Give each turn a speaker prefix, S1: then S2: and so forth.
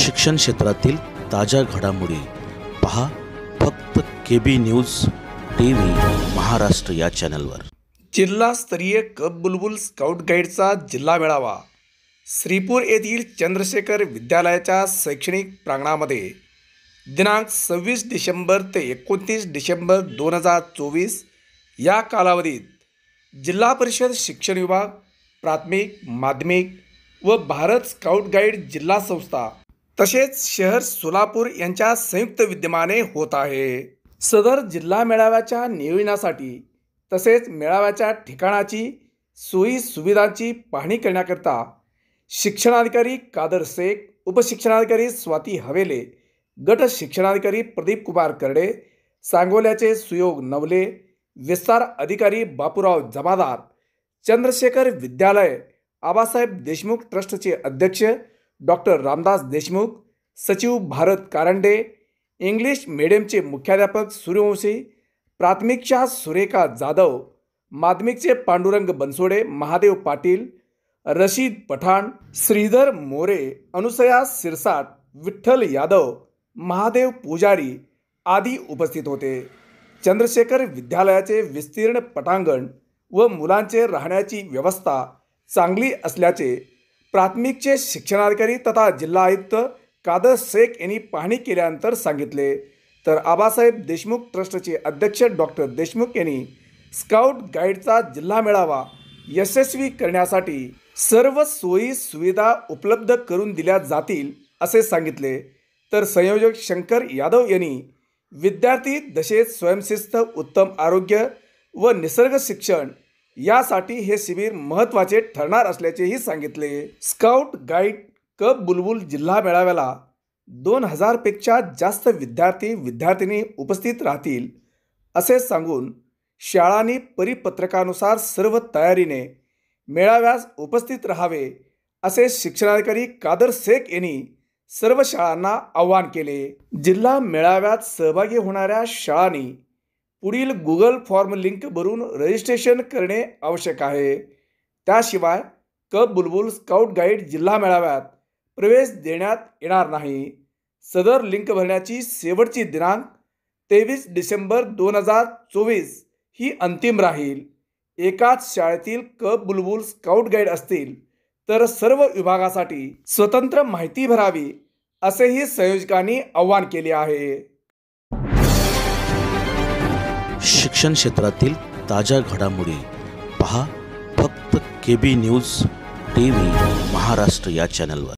S1: शिक्षण क्षेत्रातील ताज्या घडामोडी पहा फक्त KB न्यूज TV महाराष्ट्र या चॅनलवर।
S2: जिल्हास्तरीय कप बुलबुल स्काउट गाईडचा जिल्हा मेळावा श्रीपूर येथील चंद्रशेखर विद्यालयाच्या शैक्षणिक प्रांगणामध्ये दिनांक 26 डिसेंबर ते 29 डिसेंबर 2024 या कालावधीत जिल्हा परिषद शिक्षण विभाग, प्राथमिक, माध्यमिक व भारत स्काउट गाईड जिल्हा संस्था तसेच शहर सोलापूर यांच्या संयुक्त विद्यमाने होत आहे। सदर जिल्हा मेळाव्याच्या नियोजनासाठी तसेच मेळाव्याच्या ठिकाणाची सोयी सुविधांची पाहणी करण्याकरता शिक्षणाधिकारी कादर शेख, उपशिक्षणाधिकारी स्वाती हवेले, गट शिक्षणाधिकारी प्रदीप कुमार करडे, सांगोल्याचे सुयोग नवले, विस्तार अधिकारी बापूराव जमादार, चंद्रशेखर विद्यालय आबासाहेब देशमुख ट्रस्टचे अध्यक्ष डॉक्टर रामदास देशमुख, सचिव भारत कारंडे, इंग्लिश मीडियमचे मुख्याध्यापक सूर्यवंशी, प्राथमिकच्या सुरेखा जाधव, माध्यमिकचे पांडुरंग बनसोडे, महादेव पाटील, रशीद पठाण, श्रीधर मोरे, अनुसया सिरसाट, विठ्ठल यादव, महादेव पुजारी आदी उपस्थित होते। चंद्रशेखर विद्यालयाचे विस्तीर्ण पटांगण व मुलांचे राहण्याची व्यवस्था चांगली असल्याचे प्राथमिकचे शिक्षणाधिकारी तथा जिल्हा आयुक्त कादर शेख यांनी पाहणी केल्यानंतर सांगितले। तर आबासाहेब देशमुख ट्रस्टचे अध्यक्ष डॉक्टर देशमुख यांनी स्काउट गाईडचा जिल्हा मेळावा यशस्वी करण्यासाठी सर्व सोयी सुविधा उपलब्ध करून दिल्या जातील असे सांगितले। तर संयोजक शंकर यादव यांनी विद्यार्थी दशेत स्वयंशिस्त, उत्तम आरोग्य व निसर्ग शिक्षण यासाठी हे शिबिर महत्त्वाचे ठरणार असल्याचेही सांगितले। स्काउट गाईड कप बुलबुल जिल्हा मेळाव्याला 2000 पेक्षा जास्त विद्यार्थी उपस्थित राहतील असे सांगून शाळांनी परिपत्रकानुसार सर्व तयारीने मेळाव्यास उपस्थित राहावे असे शिक्षणाधिकारी कादर शेख यांनी सर्व शाळांना आवाहन केले। जिल्हा मेळाव्यात सहभागी होणाऱ्या शाळांनी पुढील गुगल फॉर्म लिंक भरून रजिस्ट्रेशन करणे आवश्यक आहे। त्याशिवाय कप बुलबुल स्काउट गाईड जिल्हा मेळाव्यात प्रवेश देण्यात येणार नाही। सदर लिंक भरण्याची शेवटची दिनांक 23 डिसेंबर 2024 ही अंतिम राहील। एकाच शाळेतील कप बुलबुल स्काउट गाईड असतील तर सर्व विभागासाठी स्वतंत्र माहिती भरावी असेही संयोजकांनी आवाहन केले आहे।
S1: शिक्षण क्षेत्रातील ताज्या घडामोडी पहा फक्त KB न्यूज TV महाराष्ट्र या चॅनलवर।